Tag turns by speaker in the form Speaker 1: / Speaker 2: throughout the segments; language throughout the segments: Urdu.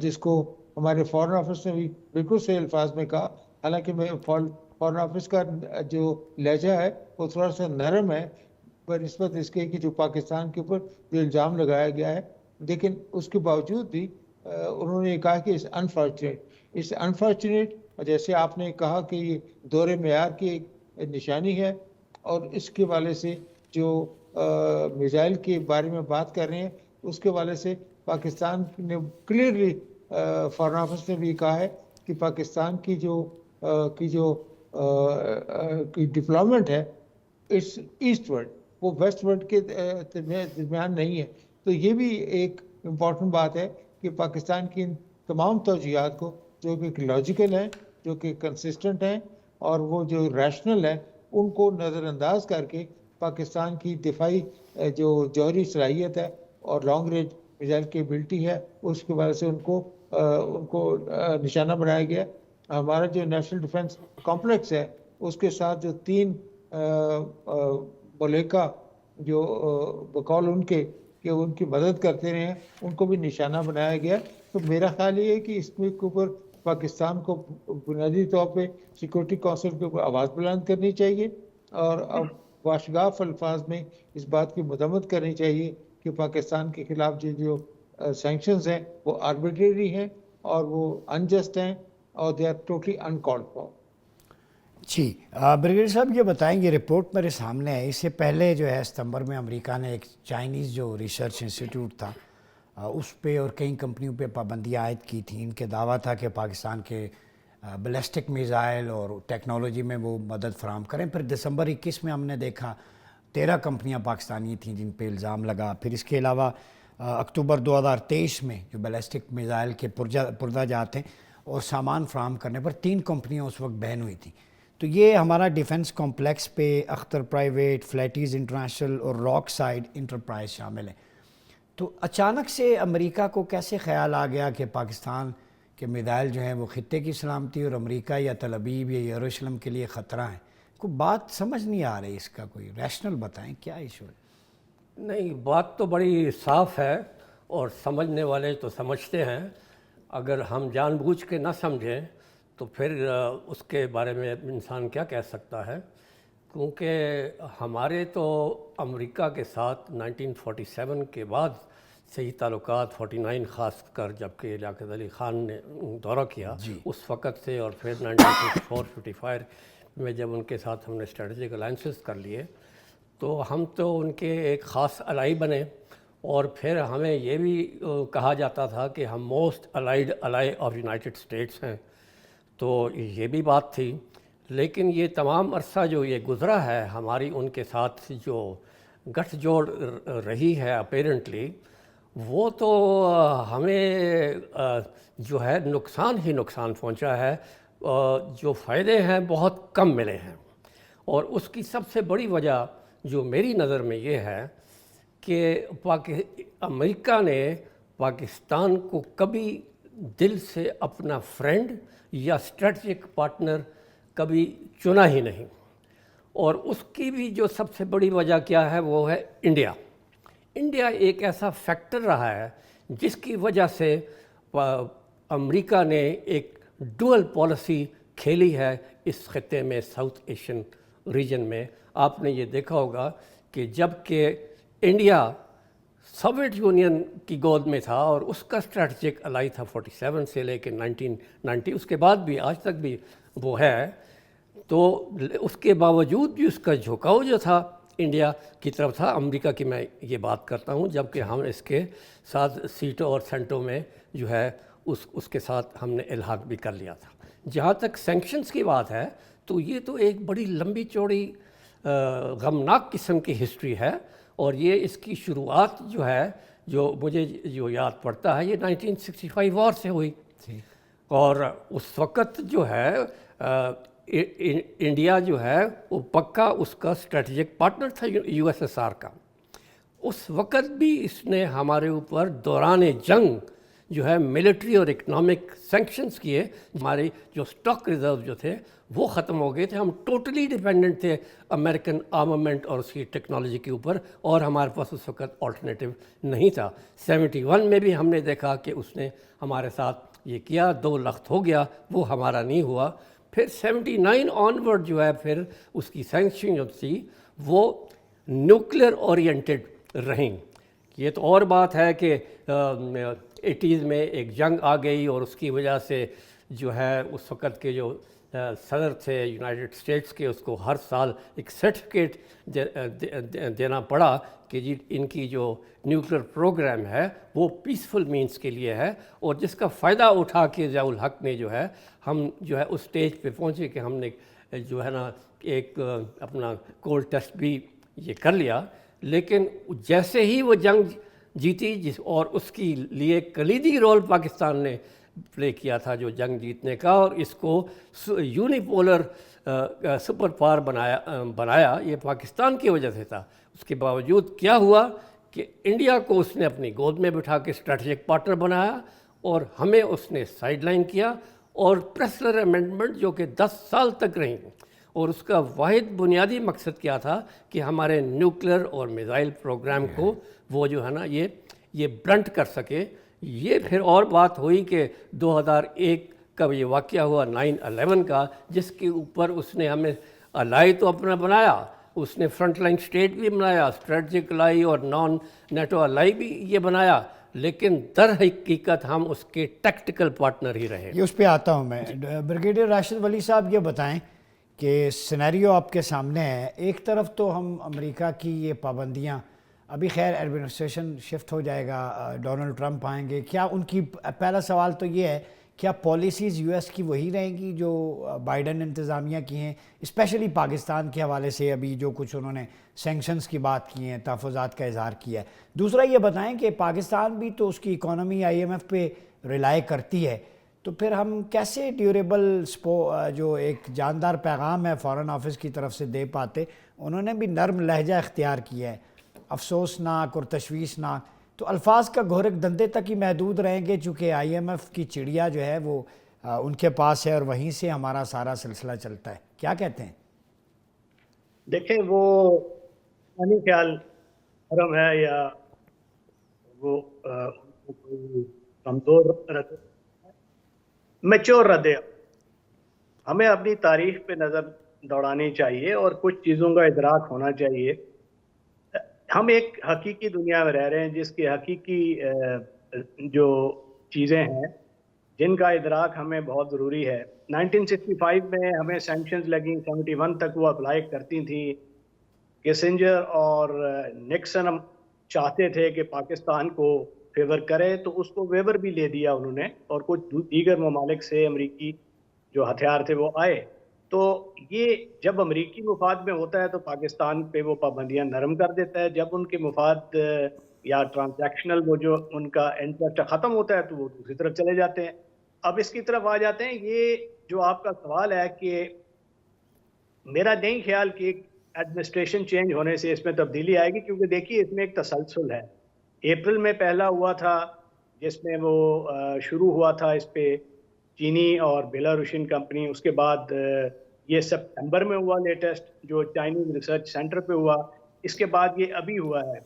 Speaker 1: جس کو ہمارے فارن آفس نے بھی بالکل صحیح الفاظ میں کہا، حالانکہ میں فارن آفس کا جو لہجہ ہے وہ تھوڑا سا نرم ہے بنسبت اس کے کہ جو پاکستان کے اوپر جو الزام لگایا گیا ہے، لیکن اس کے باوجود بھی انہوں نے کہا کہ اس انفارچونیٹ، جیسے آپ نے کہا کہ یہ دور معیار کی ایک نشانی ہے، اور اس کے والے سے جو میزائل کے بارے میں بات کر رہے ہیں اس کے والے سے پاکستان نے کلیئرلی فارن آفس نے بھی کہا ہے کہ پاکستان کی جو ڈپلومنٹ ہے اس ایسٹ ورڈ، وہ ویسٹ ورڈ کے درمیان نہیں ہے. تو یہ بھی ایک امپورٹنٹ بات ہے کہ پاکستان کی ان تمام توجیہات کو جو کہ لاجیکل ہیں، جو کہ کنسسٹنٹ ہیں اور وہ جو ریشنل ہیں، ان کو نظر انداز کر کے پاکستان کی دفاعی جو جوہری صلاحیت ہے اور لانگ رینج میزائل کی ایبلٹی ہے، اس کی وجہ سے ان کو نشانہ بنایا گیا. ہمارا جو نیشنل ڈیفنس کمپلیکس ہے اس کے ساتھ جو 3 ملیکہ جو بقول ان کے کہ ان کی مدد کرتے رہے ہیں، ان کو بھی نشانہ بنایا گیا. تو میرا خیال یہ ہے کہ اس کے اوپر پاکستان کو بنیادی طور پہ سیکورٹی کونسل کے اوپر آواز بلند کرنی چاہیے، اور اب واشگاف الفاظ میں اس بات کی مذمت کرنی چاہیے کہ پاکستان کے خلاف جو سینکشنز ہیں وہ آربیٹری ہیں اور وہ انجسٹ ہیں اور they are totally uncalled for.
Speaker 2: جی بریگیڈیئر صاحب یہ بتائیں گے، رپورٹ میرے سامنے ہے، اس سے پہلے جو ہے ستمبر میں امریکہ نے ایک چائنیز جو ریسرچ انسٹیٹیوٹ تھا اس پہ اور کئی کمپنیوں پہ پابندیاں عائد کی تھیں. ان کے دعویٰ تھا کہ پاکستان کے بیلسٹک میزائل اور ٹیکنالوجی میں وہ مدد فراہم کریں. پھر دسمبر 21 میں ہم نے دیکھا 13 کمپنیاں پاکستانی تھیں جن پہ الزام لگا. پھر اس کے علاوہ اکتوبر 2023 میں جو بیلسٹک میزائل کے پرزہ جات ہیں اور سامان فراہم کرنے پر 3 کمپنیاں اس وقت بین ہوئی تھیں. تو یہ ہمارا ڈیفنس کمپلیکس پہ اختر پرائیویٹ، فلیٹیز انٹرنیشنل اور راک سائڈ انٹرپرائز شامل ہیں. تو اچانک سے امریکہ کو کیسے خیال آ گیا کہ پاکستان کے میزائل جو ہیں وہ خطے کی سلامتی اور امریکہ یا تل ابیب یا یروشلم کے لیے خطرہ ہیں؟ کوئی بات سمجھ نہیں آ رہی، اس کا کوئی ریشنل بتائیں کیا ایشو ہے؟
Speaker 3: نہیں، بات تو بڑی صاف ہے اور سمجھنے والے تو سمجھتے ہیں. اگر ہم جان بوجھ کے نہ سمجھیں تو پھر اس کے بارے میں انسان کیا کہہ سکتا ہے، کیونکہ ہمارے تو امریکہ کے ساتھ 1947 کے بعد سے ہی تعلقات، 49 خاص کر جب کہ لیاقت علی خان نے دورہ کیا اس وقت سے، اور پھر 1954-55 میں جب ان کے ساتھ ہم نے اسٹریٹجک الائنسز کر لیے تو ہم تو ان کے ایک خاص الائی بنے. اور پھر ہمیں یہ بھی کہا جاتا تھا کہ ہم most allied ally of United States ہیں. تو یہ بھی بات تھی. لیکن یہ تمام عرصہ جو یہ گزرا ہے ہماری ان کے ساتھ جو گٹھ جوڑ رہی ہے اپیرنٹلی، وہ تو ہمیں جو ہے نقصان ہی نقصان پہنچا ہے، جو فائدے ہیں بہت کم ملے ہیں. اور اس کی سب سے بڑی وجہ جو میری نظر میں یہ ہے کہ امریکہ نے پاکستان کو کبھی دل سے اپنا فرینڈ یا اسٹریٹجک پارٹنر کبھی چنا ہی نہیں. اور اس کی بھی جو سب سے بڑی وجہ کیا ہے وہ ہے انڈیا. انڈیا ایک ایسا فیکٹر رہا ہے جس کی وجہ سے امریکہ نے ایک ڈوئل پالیسی کھیلی ہے اس خطے میں، ساؤتھ ایشین ریجن میں. آپ نے یہ دیکھا ہوگا کہ جب کہ انڈیا سوویت یونین کی گود میں تھا اور اس کا اسٹریٹجک الائی تھا 47 سے لے کے 1990، اس کے بعد بھی آج تک بھی وہ ہے، تو اس کے باوجود بھی اس کا جھکاؤ جو تھا انڈیا کی طرف تھا. امریکہ کی میں یہ بات کرتا ہوں، جبکہ ہم اس کے ساتھ سیٹوں اور سینٹوں میں جو ہے اس کے ساتھ ہم نے الحاق بھی کر لیا تھا. جہاں تک سینکشنز کی بات ہے تو یہ تو ایک بڑی لمبی چوڑی غمناک قسم کی ہسٹری ہے، اور یہ اس کی شروعات جو ہے جو مجھے جو یاد پڑتا ہے یہ 1965 وار سے ہوئی. اور اس وقت جو ہے انڈیا جو ہے وہ پکا اس کا اسٹریٹجک پارٹنر تھا یو ایس ایس آر کا. اس وقت بھی اس نے ہمارے اوپر دوران جنگ جو ہے ملٹری اور اکنامک سینکشنز کیے. ہمارے جو اسٹاک ریزرو جو تھے وہ ختم ہو گئے تھے. ہم ٹوٹلی ڈیپینڈنٹ تھے امریکن آرمامنٹ اور اس کی ٹیکنالوجی کے اوپر, اور ہمارے پاس اس وقت آلٹرنیٹیو نہیں تھا. 71 میں بھی ہم نے دیکھا کہ اس نے ہمارے ساتھ یہ کیا, 2 لخت ہو گیا, وہ ہمارا نہیں ہوا. پھر 79 آنورڈ جو ہے پھر اس کی سینکشن جو تھی وہ نیوکلیر اورینٹڈ رہیں. یہ تو اور بات ہے کہ 80s میں ایک جنگ آ گئی اور اس کی وجہ سے جو ہے اس وقت کے جو صدر تھے یونائٹڈ اسٹیٹس کے, اس کو ہر سال ایک سرٹیفکیٹ دینا پڑا کہ جی ان کی جو نیوکلیر پروگرام ہے وہ پیسفل مینس کے لیے ہے, اور جس کا فائدہ اٹھا کے ضیاء الحق نے جو ہے ہم جو ہے اس سٹیج پہ پہنچے کہ ہم نے جو ہے نا ایک اپنا کولڈ ٹیسٹ بھی یہ کر لیا. لیکن جیسے ہی وہ جنگ جیتی اور اس کی لیے کلیدی رول پاکستان نے پلے کیا تھا جو جنگ جیتنے کا, اور اس کو یونیپولر سپر پاور بنایا یہ پاکستان کی وجہ سے تھا. اس کے باوجود کیا ہوا کہ انڈیا کو اس نے اپنی گود میں بٹھا کے اسٹریٹجک پارٹنر بنایا اور ہمیں اس نے سائیڈ لائن کیا, اور پریسلر امینڈمنٹ جو کہ 10 سال تک رہیں, اور اس کا واحد بنیادی مقصد کیا تھا کہ ہمارے نیوکلیر اور میزائل پروگرام کو وہ جو ہے نا یہ بلنٹ کر سکے. یہ پھر اور بات ہوئی کہ 2001 کا یہ واقعہ ہوا 9/11 کا, جس کے اوپر اس نے ہمیں الائی تو اپنا بنایا, اس نے فرنٹ لائن اسٹیٹ بھی بنایا, اسٹریٹجک الائی اور نان نیٹو الائی بھی یہ بنایا, لیکن در حقیقت ہم اس کے ٹیکٹیکل پارٹنر ہی رہے.
Speaker 2: یہ اس پہ آتا ہوں میں. بریگیڈیئر راشد ولی صاحب یہ بتائیں کہ سینیریو آپ کے سامنے ہے. ایک طرف تو ہم امریکہ کی یہ پابندیاں, ابھی خیر ایڈمنسٹریشن شفٹ ہو جائے گا, ڈونلڈ ٹرمپ آئیں گے, کیا ان کی پہلا سوال تو یہ ہے کیا پالیسیز یو ایس کی وہی رہیں گی جو بائیڈن انتظامیہ کی ہیں, اسپیشلی پاکستان کے حوالے سے ابھی جو کچھ انہوں نے سینکشنز کی بات کی ہیں, تحفظات کا اظہار کیا ہے. دوسرا یہ بتائیں کہ پاکستان بھی تو اس کی اکانومی IMF پہ ریلائی کرتی ہے, تو پھر ہم کیسے ڈیوریبل جو ایک جاندار پیغام ہے فارن آفس کی طرف سے دے پاتے. انہوں نے بھی نرم لہجہ اختیار کیا ہے, افسوسناک اور تشویشناک, تو الفاظ کا گھورک دندے تک ہی محدود رہیں گے چونکہ IMF کی چڑیا جو ہے وہ ان کے پاس ہے اور وہیں سے ہمارا سارا سلسلہ چلتا ہے. کیا کہتے ہیں؟
Speaker 4: دیکھیں وہ پانی خیال حرم ہے یا وہ کمزور رد میچور رد, ہمیں اپنی تاریخ پہ نظر دوڑانی چاہیے اور کچھ چیزوں کا ادراک ہونا چاہیے. ہم ایک حقیقی دنیا میں رہ رہے ہیں جس کی حقیقی جو چیزیں ہیں جن کا ادراک ہمیں بہت ضروری ہے. 1965 میں ہمیں سینکشنز لگیں, 71 تک وہ اپلائی کرتی تھیں. کیسنجر اور نکسن چاہتے تھے کہ پاکستان کو فیور کرے, تو اس کو ویور بھی لے دیا انہوں نے, اور کچھ دیگر ممالک سے امریکی جو ہتھیار تھے وہ آئے. تو یہ جب امریکی مفاد میں ہوتا ہے تو پاکستان پہ وہ پابندیاں نرم کر دیتا ہے, جب ان کے مفاد یا ٹرانزیکشنل وہ جو ان کا انٹرسٹ ختم ہوتا ہے تو وہ دوسری طرف چلے جاتے ہیں. اب اس کی طرف آ جاتے ہیں. یہ جو آپ کا سوال ہے کہ میرا نہیں خیال کہ ایڈمنسٹریشن چینج ہونے سے اس میں تبدیلی آئے گی, کیونکہ دیکھیے اس میں ایک تسلسل ہے. اپریل میں پہلا ہوا تھا جس میں وہ شروع ہوا تھا اس پہ چینی اور بیلاروشین کمپنی, اس کے بعد یہ سپٹمبر میں ہوا لیٹسٹ جو چائنیز ریسرچ سینٹر پہ ہوا, اس کے بعد یہ ابھی ہوا ہے.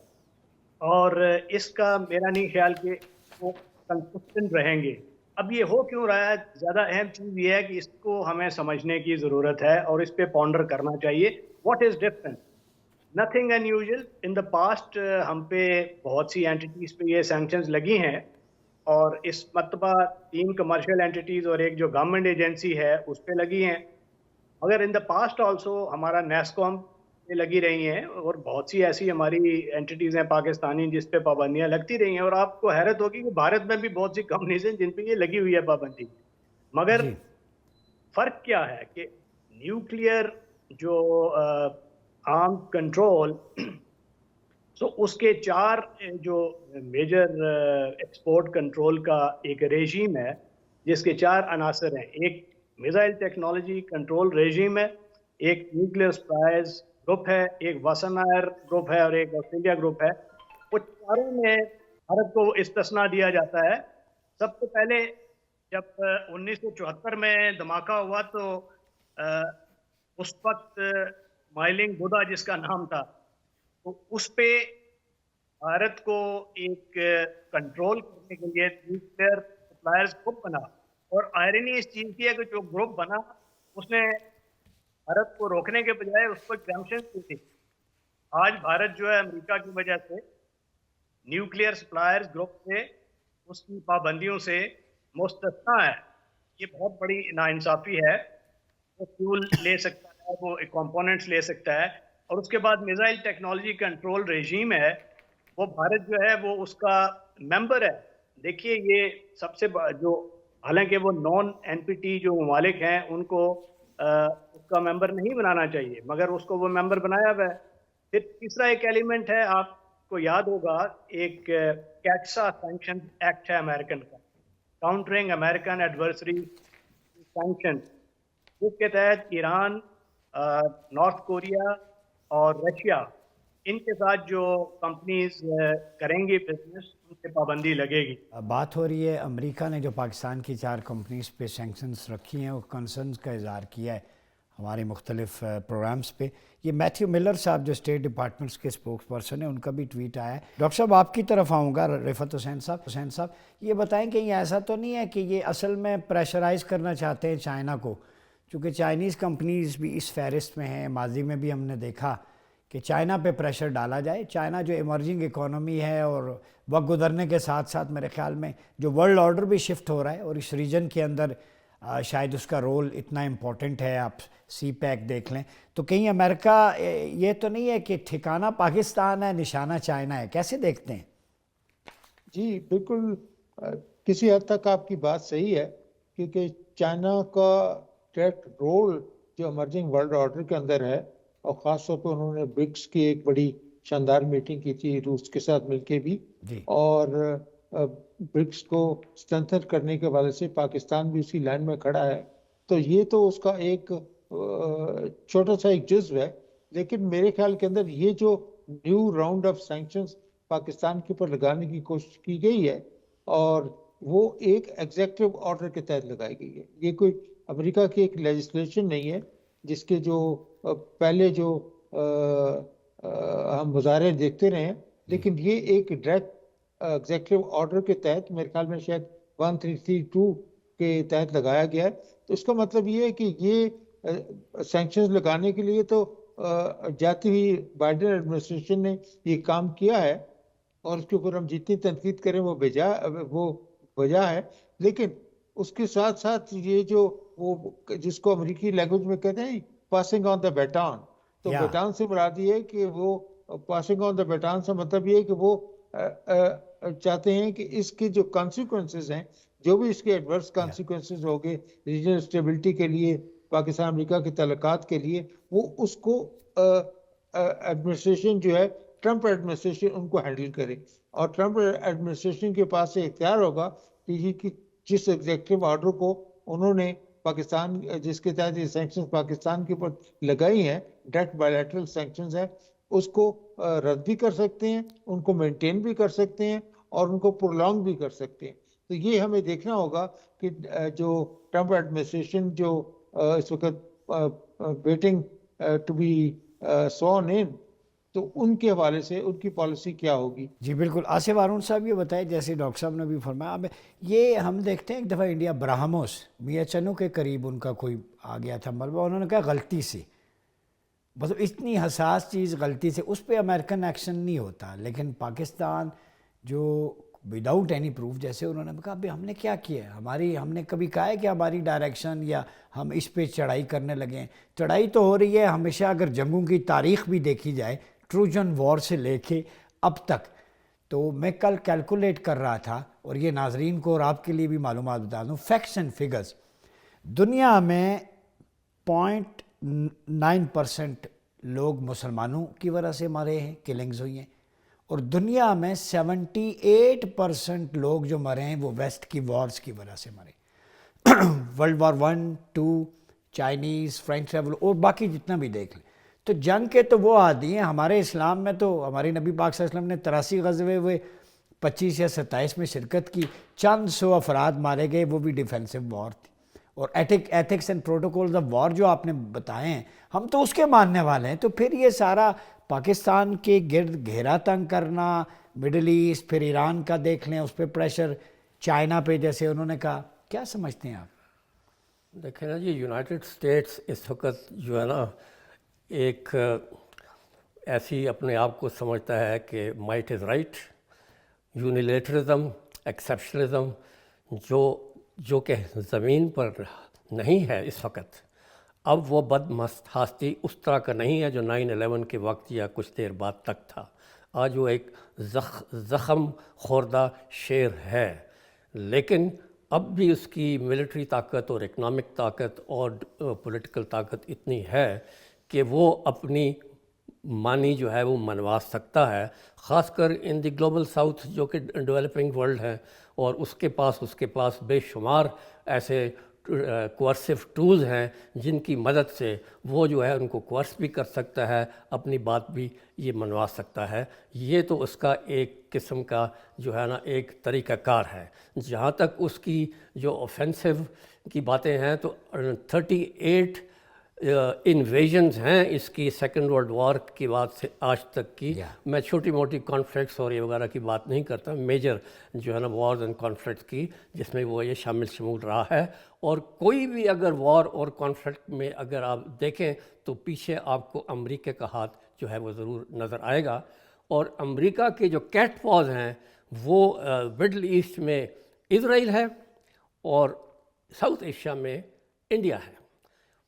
Speaker 4: اور اس کا میرا نہیں خیال کہ وہ کنسسٹنٹ رہیں گے. اب یہ ہو کیوں رہا ہے, زیادہ اہم چیز یہ ہے کہ اس کو ہمیں سمجھنے کی ضرورت ہے اور اس پہ پونڈر کرنا چاہیے. What is different? Nothing unusual. In the past ہم پہ بہت سی اینٹیز پہ یہ سینکشنز لگی ہیں, اور اس مرتبہ 3 کمرشل اینٹیز اور ایک جو گورنمنٹ ایجنسی ہے اس پہ لگی ہیں. مگر ان دا پاسٹ آلسو ہمارا نیسکوم پہ لگی رہی ہیں, اور بہت سی ایسی ہماری اینٹیز ہیں پاکستانی جس پہ پابندیاں لگتی رہی ہیں. اور آپ کو حیرت ہوگی کہ بھارت میں بھی بہت سی کمپنیز ہیں جن پہ یہ لگی ہوئی ہے پابندی. مگر فرق کیا ہے کہ نیوکلیئر جو آرم کنٹرول, سو اس کے 4 جو میجر ایکسپورٹ کنٹرول کا ایک ریجیم ہے جس کے 4 عناصر ہیں. ایک میزائل ٹیکنالوجی کنٹرول ریجیم ہے, ایک نیوکلیئر سپلائز گروپ ہے, ایک واسنائر گروپ ہے, اور ایک آسٹریلیا گروپ ہے. وہ چاروں میں بھارت کو استثنا دیا جاتا ہے سب سے پہلے جب 1974 میں دھماکہ ہوا تو اس وقت مائلنگ بدھا جس کا نام تھا، تو اس پہ بھارت کو ایک کنٹرول کرنے کے لیے نیوکلیئر سپلائرز گروپ بنا، اور آئرنی اس چیز کی ہے کہ جو گروپ بنا اس نے بھارت کو روکنے کے بجائے اس کو ایگزامشن دی تھی۔ آج بھارت جو ہے امریکہ کی وجہ سے نیوکلیئر سپلائرز گروپ سے اس کی پابندیوں سے مستثنا ہے۔ یہ بہت بڑی ناانصافی ہے۔ وہ فیول لے سکتا ہے، وہ کمپوننٹس لے سکتا ہے، اور اس کے بعد میزائل ٹیکنالوجی کنٹرول رежیم ہے، وہ بھارت جو ہے وہ اس کا ممبر ہے۔ دیکھیے یہ سب سے جو حالانکہ وہ نان این پی ٹی جو ممالک ہیں ان کو اس کا ممبر نہیں بنانا چاہیے، مگر اس کو وہ ممبر بنایا ہوا ہے۔ پھر تیسرا ایک ایلیمنٹ ہے، آپ کو یاد ہوگا ایک کیٹسا سینکشن ایکٹ ہے امریکن کا، کاؤنٹرنگ امریکن ایڈورسری سینکشن، جس کے تحت ایران، نارتھ کوریا اور رشیا، ان کے ساتھ جو کمپنیز کریں گی بزنس ان پہ پابندی لگے گی۔
Speaker 2: بات ہو رہی ہے امریکہ نے جو پاکستان کی 4 کمپنیز پہ سینکشنز رکھی ہیں، وہ کنسرنز کا اظہار کیا ہے ہمارے مختلف پروگرامز پہ۔ یہ میتھیو ملر صاحب جو اسٹیٹ ڈپارٹمنٹس کے اسپوکس پرسن ہیں، ان کا بھی ٹویٹ آیا ہے۔ ڈاکٹر صاحب آپ کی طرف آؤں گا، رفعت حسین صاحب یہ بتائیں کہ یہ ایسا تو نہیں ہے کہ یہ اصل میں پریشرائز کرنا چاہتے ہیں چائنا کو، چونکہ چائنیز کمپنیز بھی اس فہرست میں ہیں، ماضی میں بھی ہم نے دیکھا کہ چائنا پہ پریشر ڈالا جائے۔ چائنا جو ایمرجنگ اکانومی ہے اور وقت گزرنے کے ساتھ ساتھ میرے خیال میں جو ورلڈ آرڈر بھی شفٹ ہو رہا ہے، اور اس ریجن کے اندر شاید اس کا رول اتنا امپورٹنٹ ہے۔ آپ سی پیک دیکھ لیں تو کہیں امریکہ یہ تو نہیں ہے کہ ٹھکانہ پاکستان ہے نشانہ چائنا ہے، کیسے دیکھتے ہیں؟
Speaker 1: جی بالکل، کسی حد تک آپ کی بات صحیح ہے، کیونکہ چائنا کا ڈائریکٹ رول جو ایمرجنگ ورلڈ آرڈر کے اندر ہے، اور خاص طور پہ انہوں نے برکس کی ایک بڑی شاندار میٹنگ کی تھی روس کے ساتھ مل کے بھی،
Speaker 2: جی
Speaker 1: اور برکس کو اسٹرینتھن کرنے کے وجہ سے پاکستان بھی اسی لائن میں کھڑا ہے، تو یہ تو اس کا ایک چھوٹا سا ایک جزو ہے۔ لیکن میرے خیال کے اندر یہ جو new round of sanctions Pakistan کے اوپر لگانے کی کوشش کی گئی ہے، اور وہ ایک ایگزیکٹو آرڈر کے تحت لگائی گئی ہے، یہ کوئی امریکہ کی ایک لیجسلیشن نہیں ہے جس کے جو پہلے جو ہم مظاہرے دیکھتے رہے ہیں، لیکن یہ ایک ڈائریکٹ ایگزیکٹو آرڈر کے تحت میرے خیال میں شاید 1332 کے تحت لگایا گیا ہے۔ تو اس کا مطلب یہ ہے کہ یہ سینکشنز لگانے کے لیے تو جاتی ہوئی بائیڈن ایڈمنسٹریشن نے یہ کام کیا ہے، اور اس کے اوپر ہم جتنی تنقید کریں وہ وجہ ہے، لیکن اس کے ساتھ ساتھ یہ جو وہ جس کو امریکی لینگویج میں کہتے ہیں پاسنگ آن دا بیٹان، تو بیٹان سے مراد یہ ہے کہ وہ پاسنگ آن دا بیٹان سے مطلب یہ ہے کہ وہ چاہتے ہیں کہ اس کے جو کانسیکوینسز ہیں، جو بھی اس کے ایڈورس کانسیکوینسز ہوگے ریجنل اسٹیبلٹی کے لیے، پاکستان امریکہ کے تعلقات کے لیے، وہ اس کو ایڈمنسٹریشن جو ہے ٹرمپ ایڈمنسٹریشن ان کو ہینڈل کرے، اور ٹرمپ ایڈمنسٹریشن کے پاس سے اختیار ہوگا کہ جس ایگزیکٹو آرڈر کو انہوں نے پاکستان جس کے تحت یہ سینکشنز پاکستان کے اوپر لگائی ہیں، ڈائریکٹ بائیلیٹرل سینکشنز ہیں، اس کو رد بھی کر سکتے ہیں، ان کو مینٹین بھی کر سکتے ہیں، اور ان کو پرولونگ بھی کر سکتے ہیں۔ تو یہ ہمیں دیکھنا ہوگا کہ جو ٹرمپ ایڈمنسٹریشن جو اس وقت ویٹنگ ٹو بی سوئن ان، تو ان کے حوالے سے ان کی پالیسی کیا ہوگی۔
Speaker 2: جی بالکل، آصف ہارون صاحب یہ بتائیں، جیسے ڈاکٹر صاحب نے بھی فرمایا، اب یہ ہم دیکھتے ہیں ایک دفعہ انڈیا براہموس میاں چنو کے قریب ان کا کوئی آ گیا تھا ملبہ، انہوں نے کہا غلطی سے، مطلب اتنی حساس چیز غلطی سے، اس پہ امریکن ایکشن نہیں ہوتا، لیکن پاکستان جو وداؤٹ اینی پروف، جیسے انہوں نے کہا ابھی ہم نے کیا کیا ہے، ہم نے کبھی کہا ہے کہ ہماری ڈائریکشن یا ہم اس پہ چڑھائی کرنے لگے ہیں؟ چڑھائی تو ہو رہی ہے ہمیشہ، اگر جنگوں کی تاریخ بھی دیکھی جائے ٹروجن وار سے لے کے اب تک، تو میں کل کیلکولیٹ کر رہا تھا، اور یہ ناظرین کو اور آپ کے لیے بھی معلومات بتا دوں، فیکٹس اینڈ فگرز، دنیا میں 0.9% لوگ مسلمانوں کی وجہ سے مرے ہیں، کلنگز ہوئی ہیں، اور دنیا میں 78% لوگ جو مرے ہیں وہ ویسٹ کی وارز کی وجہ سے مرے، world war 1، 2، Chinese, French revolution اور باقی جتنا بھی دیکھ لیں، تو جنگ کے تو وہ عادی ہیں۔ ہمارے اسلام میں تو ہمارے نبی پاک صلی اللہ علیہ وسلم نے 83 غزوے ہوئے، 25 یا 27 میں شرکت کی, چند سو افراد مارے گئے, وہ بھی ڈیفینسو وار تھی. اور ethics and protocols of war جو آپ نے بتائے ہیں, ہم تو اس کے ماننے والے ہیں. تو پھر یہ سارا پاکستان کے گرد گھیرا تنگ کرنا, مڈل ایسٹ, پھر ایران کا دیکھ لیں, اس پہ پریشر, چائنا پہ جیسے انہوں نے کہا, کیا سمجھتے ہیں آپ؟
Speaker 3: دیکھیں نا جی, یونائٹڈ اسٹیٹس اس وقت جو ہے نا ایک ایسی اپنے آپ کو سمجھتا ہے کہ مائٹ از رائٹ, یونیلیٹرزم, ایکسیپشنلزم جو کہ زمین پر نہیں ہے اس وقت. اب وہ بدمستحاستی اس طرح کا نہیں ہے جو 9/11 کے وقت یا کچھ دیر بعد تک تھا. آج وہ ایک زخم خوردہ شیر ہے, لیکن اب بھی اس کی ملٹری طاقت اور اکنامک طاقت اور پولیٹیکل طاقت اتنی ہے کہ وہ اپنی مانی جو ہے وہ منوا سکتا ہے, خاص کر ان دی گلوبل ساؤتھ جو کہ ڈیولپنگ ورلڈ ہے, اور اس کے پاس بے شمار ایسے کوارسو ٹولز ہیں جن کی مدد سے وہ جو ہے ان کو کوارس بھی کر سکتا ہے, اپنی بات بھی یہ منوا سکتا ہے. یہ تو اس کا ایک قسم کا جو ہے نا ایک طریقہ کار ہے. جہاں تک اس کی جو اوفینسو کی باتیں ہیں تو 38 انویژنز ہیں اس کی سیکنڈ ورلڈ وار کی بعد سے آج تک کی. میں چھوٹی موٹی کانفلکٹس اور یہ وغیرہ کی بات نہیں کرتا, میجر جو ہے نا وارز اینڈ کانفلکٹس کی جس میں وہ یہ شمول رہا ہے. اور کوئی بھی اگر وار اور کانفلکٹ میں اگر آپ دیکھیں تو پیچھے آپ کو امریکہ کا ہاتھ جو ہے وہ ضرور نظر آئے گا. اور امریکہ کے جو کیٹ پاز ہیں وہ مڈل ایسٹ میں اسرائیل ہے اور ساؤتھ ایشیا میں انڈیا ہے,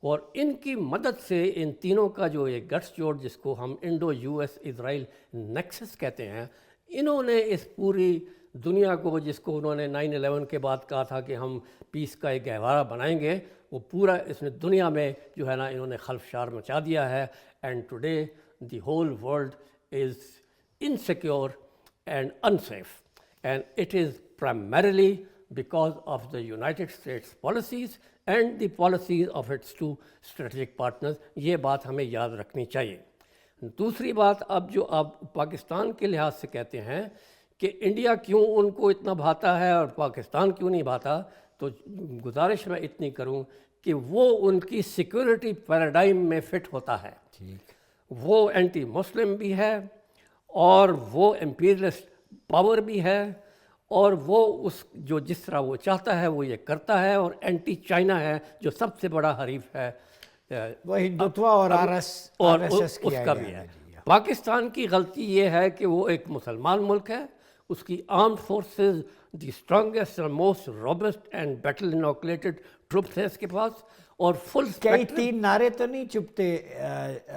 Speaker 3: اور ان کی مدد سے ان تینوں کا جو یہ گٹس جوڑ جس کو ہم انڈو یو ایس اسرائیل نیکسس کہتے ہیں, انہوں نے اس پوری دنیا کو, جس کو انہوں نے 9/11 کے بعد کہا تھا کہ ہم پیس کا ایک گہوارہ بنائیں گے, وہ پورا اس نے دنیا میں جو ہے نا انہوں نے خلفشار مچا دیا ہے. And today the whole world is insecure and unsafe, and it is primarily because of the United States policies and the policies of its two strategic partners. یہ بات ہمیں یاد رکھنی چاہیے. دوسری بات, اب جو آپ پاکستان کے لحاظ سے کہتے ہیں کہ انڈیا کیوں ان کو اتنا بھاتا ہے اور پاکستان کیوں نہیں بھاتا, تو گزارش میں اتنی کروں کہ وہ ان کی سیکورٹی پیراڈائم میں فٹ ہوتا ہے. وہ اینٹی مسلم بھی ہے اور وہ امپیریلسٹ پاور بھی ہے, اور وہ اس جو جس طرح وہ چاہتا ہے وہ یہ کرتا ہے, اور اینٹی چائنا ہے جو سب سے بڑا حریف ہے,
Speaker 2: وہ ہندوتوا اور RSS
Speaker 3: اس کا بھی ہے. پاکستان کی غلطی یہ ہے کہ وہ ایک مسلمان ملک ہے, اس کی آرمڈ فورسز دی اسٹرانگیسٹ اور most robust and battle inoculated troops ہے اس کے پاس, اور فل
Speaker 2: کئی 3 نعرے تو نہیں چپتے,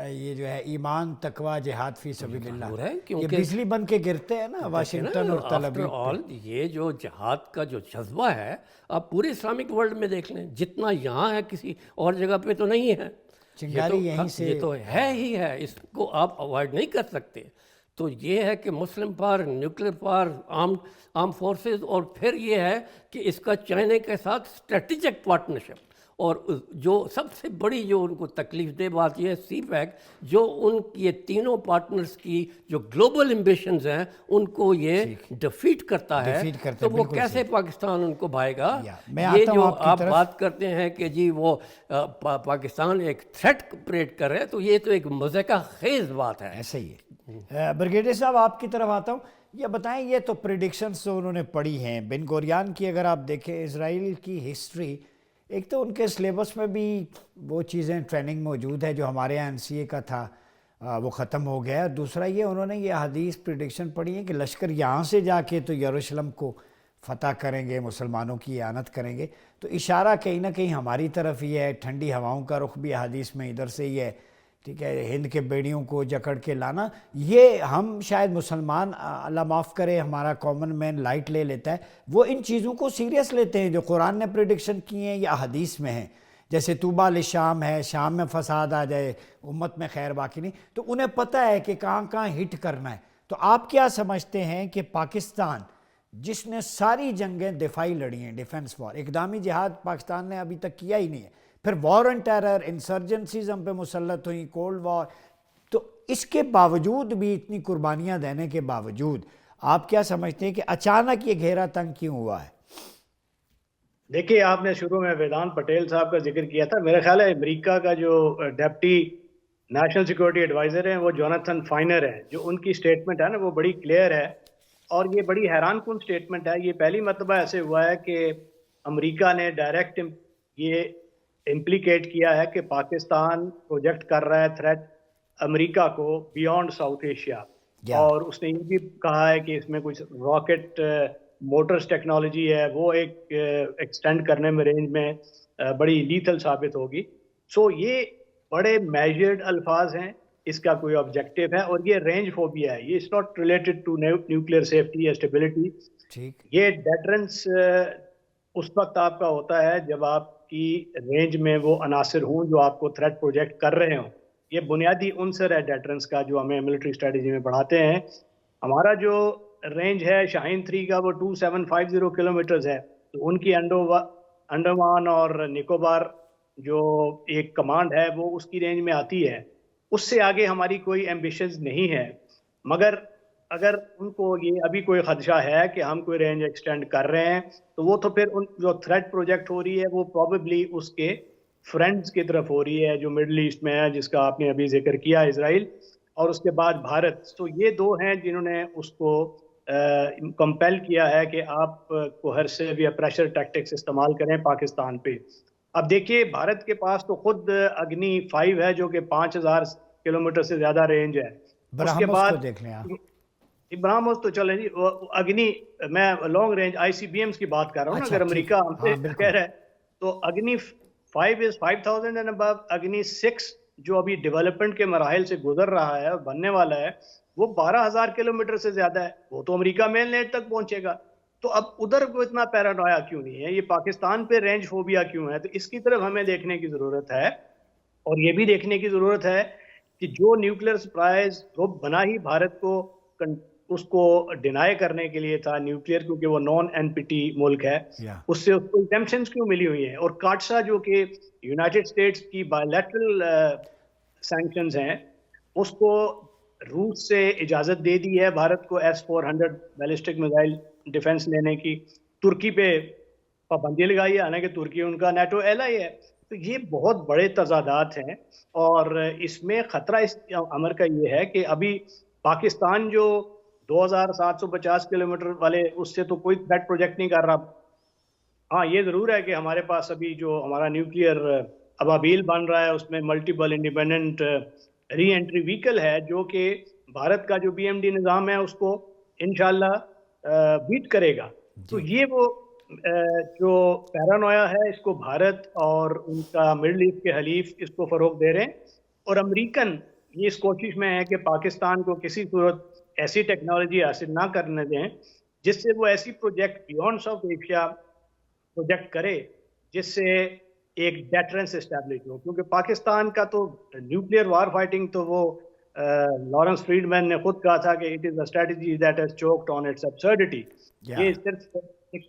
Speaker 2: یہ جو ہے ایمان, تقوی, جہاد فی سبیل اللہ, یہ بجلی بن کے گرتے ہیں نا واشنگٹن اور تل ابیب.
Speaker 3: یہ جو جہاد کا جو جذبہ ہے آپ پورے اسلامک ورلڈ میں دیکھ لیں, جتنا یہاں ہے کسی اور جگہ پہ تو نہیں ہے.
Speaker 2: چنگاری یہیں سے,
Speaker 3: یہ تو ہے ہی ہے, اس کو آپ اوائڈ نہیں کر سکتے. تو یہ ہے کہ مسلم power, nuclear power, arm forces, اور پھر یہ ہے کہ اس کا چائنا کے ساتھ اسٹریٹجک پارٹنرشپ. اور جو سب سے بڑی جو ان کو تکلیف دہ بات یہ ہے سی پیک, جو ان یہ تینوں پارٹنرز کی جو گلوبل ایمبیشنز ہیں ان کو یہ ڈیفیٹ کرتا ہے. تو وہ کیسے پاکستان ان کو بھائے گا؟ یہ جو آپ بات کرتے ہیں کہ جی وہ پاکستان ایک تھریٹ کریٹ کر رہے ہیں, تو یہ تو ایک مضحکہ خیز بات ہے.
Speaker 2: ایسا ہی ہے. بریگیڈیئر صاحب آپ کی طرف آتا ہوں, یہ بتائیں, یہ تو پریڈکشنز جو انہوں نے پڑھی ہیں بن گوریان کی, اگر آپ دیکھیں اسرائیل کی ہسٹری, ایک تو ان کے سلیبس میں بھی وہ چیزیں ٹریننگ موجود ہے جو ہمارے یہاں NCA کا تھا وہ ختم ہو گیا. دوسرا یہ انہوں نے یہ حدیث پریڈکشن پڑھی ہے کہ لشکر یہاں سے جا کے تو یروشلم کو فتح کریں گے, مسلمانوں کی اعانت کریں گے. تو اشارہ کہیں نہ کہیں ہماری طرف یہ ہے, ٹھنڈی ہواؤں کا رخ بھی حدیث میں ادھر سے ہی ہے, ٹھیک ہے, ہند کے بیڑیوں کو جکڑ کے لانا. یہ ہم شاید مسلمان, اللہ معاف کرے, ہمارا کامن مین لائٹ لے لیتا ہے, وہ ان چیزوں کو سیریس لیتے ہیں جو قرآن نے پریڈکشن کی ہیں یا حدیث میں ہیں. جیسے طوبیٰ للشام ہے, شام میں فساد آ جائے, امت میں خیر باقی نہیں, تو انہیں پتہ ہے کہ کہاں کہاں ہٹ کرنا ہے. تو آپ کیا سمجھتے ہیں کہ پاکستان جس نے ساری جنگیں دفاعی لڑی ہیں, ڈیفنس وار, اقدامی جہاد پاکستان نے ابھی تک کیا ہی نہیں ہے, پھر وار اینڈ ٹیرر, انسرجنسیز ہم پہ مسلط ہوئیں, کولڈ وار, تو اس کے باوجود بھی اتنی قربانیاں دینے کے باوجود آپ کیا سمجھتے ہیں کہ اچانک یہ گھیرا تنگ کیوں ہوا ہے؟
Speaker 4: دیکھیے آپ نے شروع میں ویدان پٹیل صاحب کا ذکر کیا تھا. میرا خیال ہے امریکہ کا جو ڈپٹی نیشنل سیکورٹی ایڈوائزر ہیں وہ جوناتھن فائنر ہے. جو ان کی سٹیٹمنٹ ہے نا وہ بڑی کلیئر ہے اور یہ بڑی حیران کن سٹیٹمنٹ ہے. یہ پہلی مرتبہ ایسے ہوا ہے کہ امریکہ نے ڈائریکٹ یہ امپلیکیٹ کیا ہے کہ پاکستان پروجیکٹ کر رہا ہے تھریٹ امریکہ کو بیونڈ ساؤتھ ایشیا. اور اس نے یہ بھی کہا ہے کہ اس میں کچھ راکٹ موٹرز ٹیکنالوجی ہے وہ ایک ایکسٹینڈ کرنے میں رینج میں بڑی لیتھل ثابت ہوگی. سو یہ بڑے میجرڈ الفاظ ہیں, اس کا کوئی آبجیکٹو ہے اور یہ رینج فوبیا ہے. یہ it's not related to nuclear safety یا اسٹیبلٹی. یہ ڈیٹرنس اس وقت آپ کا ہوتا ہے جب آپ کی رینج میں وہ عناصر ہوں جو آپ کو تھریٹ پروجیکٹ کر رہے ہوں. یہ بنیادی عنصر ہے ڈیٹرنس کا جو ہمیں ملٹری اسٹریٹجی میں پڑھاتے ہیں. ہمارا جو رینج ہے شاہین 3 کا وہ 2750 کلومیٹرز ہے. تو ان کی انڈمان اور نکوبار جو ایک کمانڈ ہے وہ اس کی رینج میں آتی ہے. اس سے آگے ہماری کوئی ایمبیشنز نہیں ہے. مگر اگر ان کو یہ ابھی کوئی خدشہ ہے کہ ہم کوئی رینج ایکسٹینڈ کر رہے ہیں تو وہ تو پھر ان جو تھریٹ پروجیکٹ ہو رہی ہے وہ پروبیبلی اس کے فرینڈز کی طرف ہو رہی ہے جو مڈل ایسٹ میں ہے, جس کا آپ نے ابھی ذکر کیا, اسرائیل اور اس کے بعد بھارت. تو یہ دو ہیں جنہوں نے اس کو کمپیل کیا ہے کہ آپ کوہرسیو یا پریشر ٹیکٹکس استعمال کریں پاکستان پہ. اب دیکھیے بھارت کے پاس تو خود اگنی 5 ہے جو کہ 5000 کلومیٹر سے زیادہ رینج ہے. اس کے بعد
Speaker 2: دیکھ لیں آپ,
Speaker 4: ابراہموس تو چلیں جی, اگنی میں لانگ رینج آئی سی بی ایمز کی بات کر رہا ہوں نا. اگر امریکہ ہم سے کہہ رہا ہے تو اگنی 5 از 5000 اینڈ ابو. اگنی 6 جو ابھی ڈیولپمنٹ کے مراحل سے گزر رہا ہے اور بننے والا ہے وہ 12000 کلومیٹر سے زیادہ ہے. وہ تو امریکہ مین لینڈ تک پہنچے گا. تو اب ادھر کو اتنا پیرانویا کیوں نہیں ہے, یہ پاکستان پہ رینج فوبیا کیوں ہے؟ تو اس کی طرف ہمیں دیکھنے کی ضرورت ہے. اور یہ بھی دیکھنے کی ضرورت ہے کہ جو نیوکلیئر سپلائز وہ بنا ہی بھارت کو اس کو ڈینائی کرنے کے لیے تھا نیوکلیئر, کیونکہ وہ نان این پی ٹی ملک ہے, اس سے اس کو ایگزمپشنز کیوں ملی ہوئی ہیں. اور کاٹسا جو کہ یونائٹڈ اسٹیٹس کی بائیلیٹرل سینکشنز ہیں, اس کو روس سے اجازت دے دی ہے بھارت کو S-400 بیلسٹک میزائل ڈیفنس لینے کی. ترکی پہ پابندی لگائی ہے, حالانکہ ترکی ان کا نیٹو ایلائی ہے. تو یہ بہت بڑے تضادات ہیں اور اس میں خطرہ اس امر کا یہ ہے کہ ابھی پاکستان جو 2750 کلومیٹر والے اس سے تو کوئی تھریٹ پروجیکٹ نہیں کر رہا. ہاں یہ ضرور ہے کہ ہمارے پاس ابھی جو ہمارا نیوکلیئر ابابیل بن رہا ہے اس میں ملٹیپل انڈیپینڈنٹ ری انٹری ویکل ہے جو کہ بھارت کا جو بی ایم ڈی نظام ہے اس کو انشاءاللہ بیٹ کرے گا. تو یہ وہ جو پیرانویا ہے اس کو بھارت اور ان کا مڈل ایسٹ کے حلیف اس کو فروغ دے رہے ہیں. اور امریکن یہ اس کوشش میں ہے کہ پاکستان کو کسی صورت ایسی ٹیکنالوجی حاصل نہ کرنے دیں جس سے وہ ایسی project beyond south Asia project کرے جس سے ایک ڈیٹرنس اسٹیبلش ہو. کیونکہ پاکستان کا تو نیوکلیئر وار فائٹنگ تو وہ لارنس فریڈمین نے خود کہا تھا کہ it is a strategy that has choked on its absurdity. یہ صرف ایک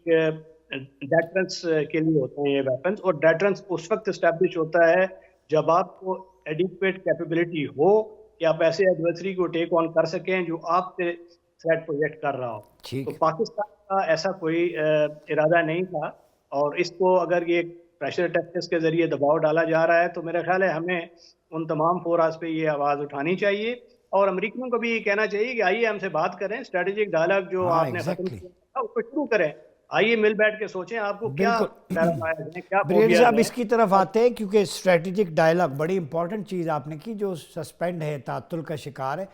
Speaker 4: ڈیٹرنس کے لیے ہوتے ہیں یہ ویپنس, اور ڈیٹرنس اس وقت اسٹیبلش ہوتا ہے جب آپ کو ایڈیکویٹ کیپیبلٹی ہو کہ آپ ایسے ایڈورسری کو ٹیک آن کر سکیں جو آپ سے تھریٹ پروجیکٹ کر رہا ہو. تو پاکستان کا ایسا کوئی ارادہ نہیں تھا, اور اس کو اگر یہ پریشر ٹیکٹکس کے ذریعے دباؤ ڈالا جا رہا ہے تو میرا خیال ہے ہمیں ان تمام فوراز پہ یہ آواز اٹھانی چاہیے اور امریکیوں کو بھی یہ کہنا چاہیے کہ آئیے ہم سے بات کریں. اسٹریٹجک ڈائلاگ جو آپ نے ختم کیا اس کو شروع کریں, آئیے مل بیٹھ کے سوچیں آپ کو کیا
Speaker 2: بریڈ صاحب اس کی طرف آتے ہیں کیونکہ اسٹریٹجک ڈائلاگ بڑی امپورٹنٹ چیز آپ نے کی. جو سسپینڈ ہے, تعطل کا شکار ہے,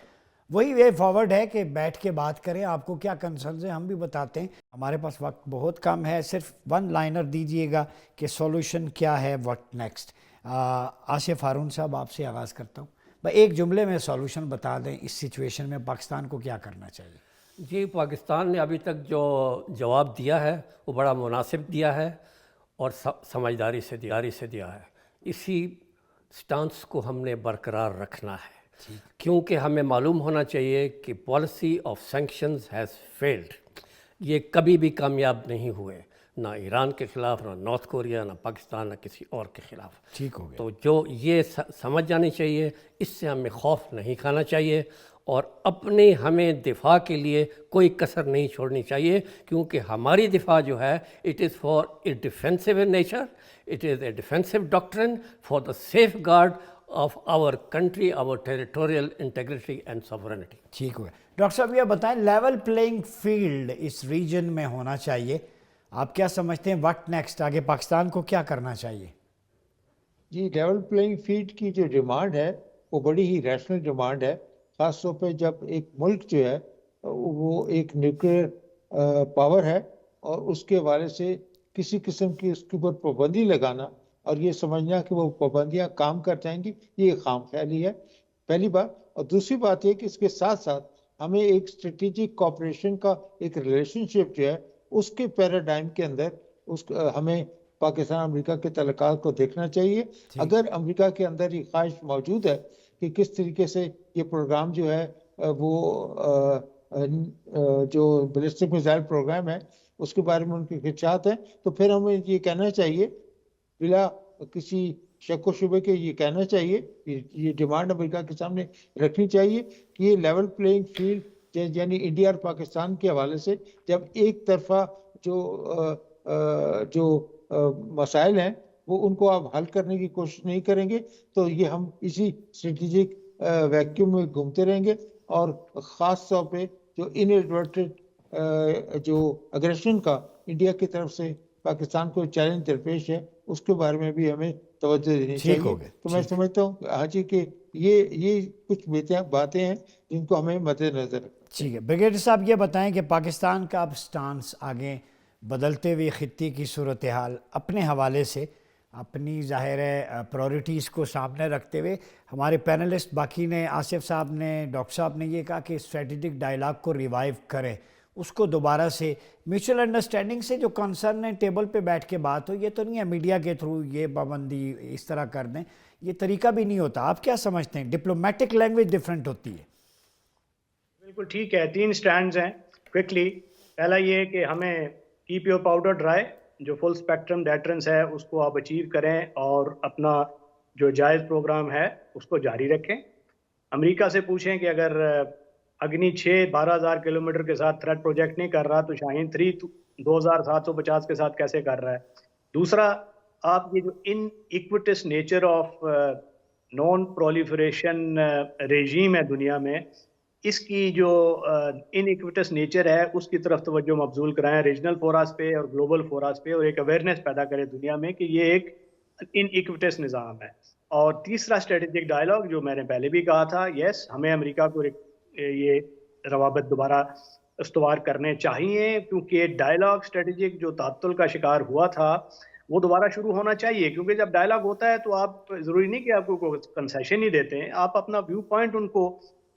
Speaker 2: وہی وے فارورڈ ہے کہ بیٹھ کے بات کریں. آپ کو کیا کنسرنز ہیں ہم بھی بتاتے ہیں. ہمارے پاس وقت بہت کم ہے, صرف 1 لائنر دیجئے گا کہ سولوشن کیا ہے, واٹ نیکسٹ. آصف ہارون صاحب آپ سے آغاز کرتا ہوں, ایک جملے میں سولوشن بتا دیں اس سچویشن میں پاکستان کو کیا کرنا چاہیے.
Speaker 3: جی, پاکستان نے ابھی تک جو جواب دیا ہے وہ بڑا مناسب دیا ہے اور سمجھداری سے دیا ہے. اسی سٹانس کو ہم نے برقرار رکھنا ہے کیونکہ ہمیں معلوم ہونا چاہیے کہ policy of sanctions has failed. یہ کبھی بھی کامیاب نہیں ہوئے, نہ ایران کے خلاف، نہ نارتھ کوریا، نہ پاکستان، نہ کسی اور کے خلاف۔
Speaker 2: ٹھیک ہو گیا۔
Speaker 3: تو جو یہ سمجھ جانی چاہیے، اس سے ہمیں خوف نہیں کھانا چاہیے، اور اپنے ہمیں دفاع کے لیے کوئی کسر نہیں چھوڑنی چاہیے، کیونکہ ہماری دفاع جو ہے it is for a defensive in nature, it is a defensive doctrine for the safeguard of our country, our territorial integrity and sovereignty.
Speaker 2: ٹھیک ہو گیا۔ ڈاکٹر صاحب یہ بتائیں، لیول پلینگ فیلڈ اس ریجن میں ہونا چاہیے، آپ کیا سمجھتے ہیں؟ وقت نیکسٹ آگے پاکستان کو کیا کرنا چاہیے؟
Speaker 1: جی، لیول پلینگ فیلڈ کی جو ڈیمانڈ ہے وہ بڑی ہی ریشنل ڈیمانڈ ہے، خاص طور پہ جب ایک ملک جو ہے وہ ایک نیوکلیئر پاور ہے اور اس کے حوالے سے کسی قسم کی اس کے اوپر پابندی لگانا اور یہ سمجھنا کہ وہ پابندیاں کام کر جائیں گی، یہ خام خیالی ہے، پہلی بات۔ اور دوسری بات یہ کہ اس کے ساتھ ساتھ ہمیں ایک اسٹریٹجک کوآپریشن کا ایک ریلیشن شپ جو ہے اس کے پیراڈائم کے اندر ہمیں پاکستان امریکہ کے تعلقات کو دیکھنا چاہیے۔ اگر امریکہ کے اندر یہ خواہش موجود ہے کہ کس طریقے سے یہ پروگرام جو ہے وہ جو بیلسٹک میزائل پروگرام ہے اس کے بارے میں ان کے خدشات ہیں، تو پھر ہمیں یہ کہنا چاہیے بلا کسی شک و شبے کے، یہ کہنا چاہیے، یہ ڈیمانڈ امریکہ کے سامنے رکھنی چاہیے کہ یہ لیول پلینگ فیلڈ یعنی انڈیا اور پاکستان کے حوالے سے جب ایک طرفہ جو مسائل ہیں وہ ان کو آپ حل کرنے کی کوشش نہیں کریں گے تو یہ ہم اسی اسٹریٹجک ویکیوم میں گھومتے رہیں گے، اور خاص طور پہ جو انیڈورٹڈ جو اگریشن کا انڈیا کی طرف سے پاکستان کو چیلنج درپیش ہے اس کے بارے میں بھی ہمیں توجہ دینی چاہیے۔ تو میں سمجھتا ہوں ہاں جی کہ یہ کچھ باتیں ہیں جن کو ہمیں مد نظر رکھنا۔
Speaker 2: ٹھیک ہے بریگیڈیئر صاحب، یہ بتائیں کہ پاکستان کا اب سٹانس آگے بدلتے ہوئے خطے کی صورتحال اپنے حوالے سے، اپنی ظاہر پرائورٹیز کو سامنے رکھتے ہوئے، ہمارے پینلسٹ باقی نے، آصف صاحب نے، ڈاکٹر صاحب نے یہ کہا کہ اسٹریٹجک ڈائلاگ کو ریوائیو کریں، اس کو دوبارہ سے میوچل انڈرسٹینڈنگ سے جو کنسرن ہے ٹیبل پہ بیٹھ کے بات ہو، یہ تو نہیں ہے میڈیا کے تھرو یہ پابندی اس طرح کر دیں، یہ طریقہ بھی نہیں ہوتا۔ آپ کیا سمجھتے ہیں؟ ڈپلومیٹک لینگویج ڈیفرنٹ ہوتی ہے۔
Speaker 4: بالکل ٹھیک ہے، 3 سٹینڈز ہیں کوئکلی۔ پہلا یہ ہے کہ ہمیں کیپ یور پاؤڈر ڈرائی، جو فل اسپیکٹرم ڈیٹرنس ہے اس کو آپ اچیو کریں اور اپنا جو جائز پروگرام ہے اس کو جاری رکھیں۔ امریکہ سے پوچھیں کہ اگر اگنی 12,000 کلومیٹر کے ساتھ تھریٹ پروجیکٹ نہیں کر رہا تو شاہین 3 2,750 کے ساتھ کیسے کر رہا ہے۔ دوسرا، آپ یہ جو inequitous nature of non proliferation regime ہے دنیا میں، اس کی جو ان ایکویٹس نیچر ہے اس کی طرف توجہ مبذول کرائیں ریجنل فوراس پہ اور گلوبل فوراس پہ، اور ایک اویئرنیس پیدا کرے دنیا میں کہ یہ ایک ان ایکویٹس نظام ہے۔ اور تیسرا اسٹریٹجک ڈائلاگ جو میں نے پہلے بھی کہا تھا، یس ہمیں امریکہ کو یہ روابط دوبارہ استوار کرنے چاہیے، کیونکہ ڈائلاگ اسٹریٹجک جو تعطل کا شکار ہوا تھا وہ دوبارہ شروع ہونا چاہیے، کیونکہ جب ڈائلاگ ہوتا ہے تو آپ ضروری نہیں کہ آپ کو کنسیشن ہی دیتے ہیں، آپ اپنا ویو پوائنٹ ان کو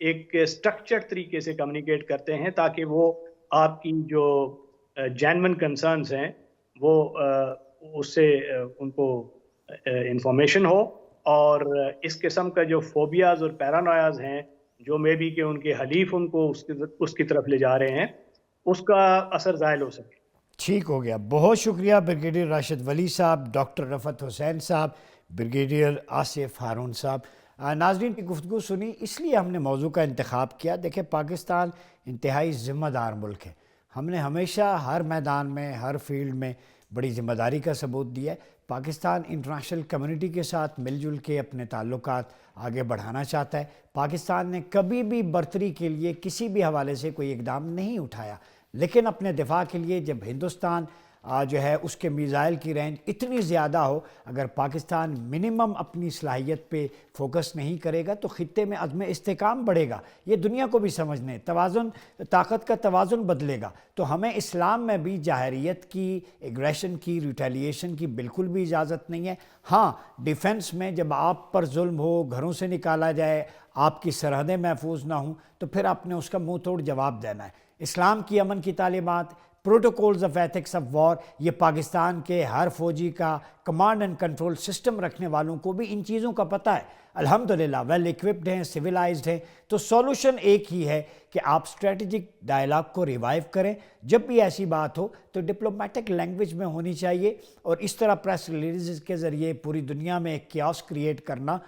Speaker 4: ایک اسٹرکچرڈ طریقے سے کمیونیکیٹ کرتے ہیں تاکہ وہ آپ کی جو جینون کنسرنز ہیں وہ اس سے ان کو انفارمیشن ہو، اور اس قسم کا جو فوبیاز اور پیرانویاز ہیں جو میں بھی کہ ان کے حلیف ان کو اس کی طرف لے جا رہے ہیں، اس کا اثر زائل ہو سکے۔
Speaker 2: ٹھیک ہو گیا، بہت شکریہ بریگیڈیئر راشد ولی صاحب، ڈاکٹر رفعت حسین صاحب، بریگیڈیئر آصف ہارون صاحب۔ ناظرین کی گفتگو سنی، اس لیے ہم نے موضوع کا انتخاب کیا۔ دیکھیں پاکستان انتہائی ذمہ دار ملک ہے، ہم نے ہمیشہ ہر میدان میں ہر فیلڈ میں بڑی ذمہ داری کا ثبوت دیا ہے۔ پاکستان انٹرنیشنل کمیونٹی کے ساتھ مل جل کے اپنے تعلقات آگے بڑھانا چاہتا ہے۔ پاکستان نے کبھی بھی برتری کے لیے کسی بھی حوالے سے کوئی اقدام نہیں اٹھایا، لیکن اپنے دفاع کے لیے جب ہندوستان جو ہے اس کے میزائل کی رینج اتنی زیادہ ہو، اگر پاکستان منیمم اپنی صلاحیت پہ فوکس نہیں کرے گا تو خطے میں عدم استحکام بڑھے گا۔ یہ دنیا کو بھی سمجھنے، طاقت کا توازن بدلے گا۔ تو ہمیں اسلام میں بھی جاہریت کی، ایگریشن کی، ریٹیلیشن کی بالکل بھی اجازت نہیں ہے۔ ہاں، ڈیفنس میں جب آپ پر ظلم ہو، گھروں سے نکالا جائے، آپ کی سرحدیں محفوظ نہ ہوں، تو پھر آپ نے اس کا منہ توڑ جواب دینا ہے۔ اسلام کی امن کی تعلیمات، protocols of ethics of war, یہ پاکستان کے ہر فوجی کا کمانڈ اینڈ کنٹرول سسٹم رکھنے والوں کو بھی ان چیزوں کا پتہ ہے، الحمدللہ ویل ایکوپڈ ہیں، سویلائزڈ ہیں۔ تو سولوشن ایک ہی ہے کہ آپ اسٹریٹجک ڈائلاگ کو ریوائیو کریں، جب بھی ایسی بات ہو تو ڈپلومیٹک لینگویج میں ہونی چاہیے، اور اس طرح پریس ریلیزز کے ذریعے پوری دنیا میں ایک کیاس کریٹ کرنا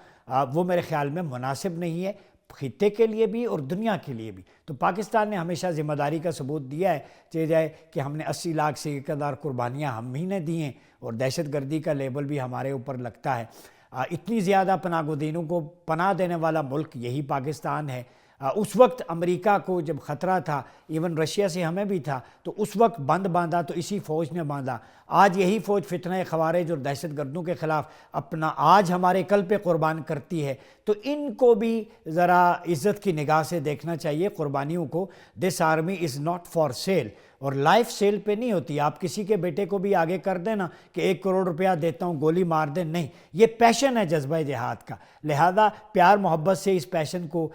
Speaker 2: وہ میرے خیال میں مناسب نہیں ہے، خطے کے لیے بھی اور دنیا کے لیے بھی۔ تو پاکستان نے ہمیشہ ذمہ داری کا ثبوت دیا ہے، چاہے جائے کہ ہم نے 80 لاکھ سے زیادہ قربانیاں ہم ہی نے دی ہیں، اور دہشت گردی کا لیبل بھی ہمارے اوپر لگتا ہے۔ اتنی زیادہ پناہ گزینوں کو پناہ دینے والا ملک یہی پاکستان ہے۔ اس وقت امریکہ کو جب خطرہ تھا، ایون رشیا سے ہمیں بھی تھا، تو اس وقت بند باندھا تو اسی فوج نے باندھا۔ آج یہی فوج فتنہ خوارج اور دہشت گردوں کے خلاف اپنا آج ہمارے کل پہ قربان کرتی ہے، تو ان کو بھی ذرا عزت کی نگاہ سے دیکھنا چاہیے قربانیوں کو۔ This army is not for sale, اور لائف سیل پہ نہیں ہوتی۔ آپ کسی کے بیٹے کو بھی آگے کر دیں نا کہ 1 کروڑ روپیہ دیتا ہوں گولی مار دیں، نہیں، یہ پیشن ہے جذبہ جہاد کا، لہذا پیار محبت سے اس پیشن کو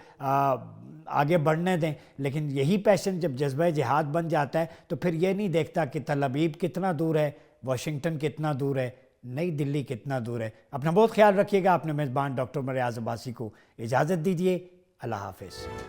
Speaker 2: آگے بڑھنے دیں۔ لیکن یہی پیشن جب جذبہ جہاد بن جاتا ہے تو پھر یہ نہیں دیکھتا کہ تل ابیب کتنا دور ہے، واشنگٹن کتنا دور ہے، نئی دلی کتنا دور ہے۔ اپنا بہت خیال رکھیے گا۔ اپنے میزبان ڈاکٹر عمر ریاض عباسی کو اجازت دیجیے۔ اللہ حافظ۔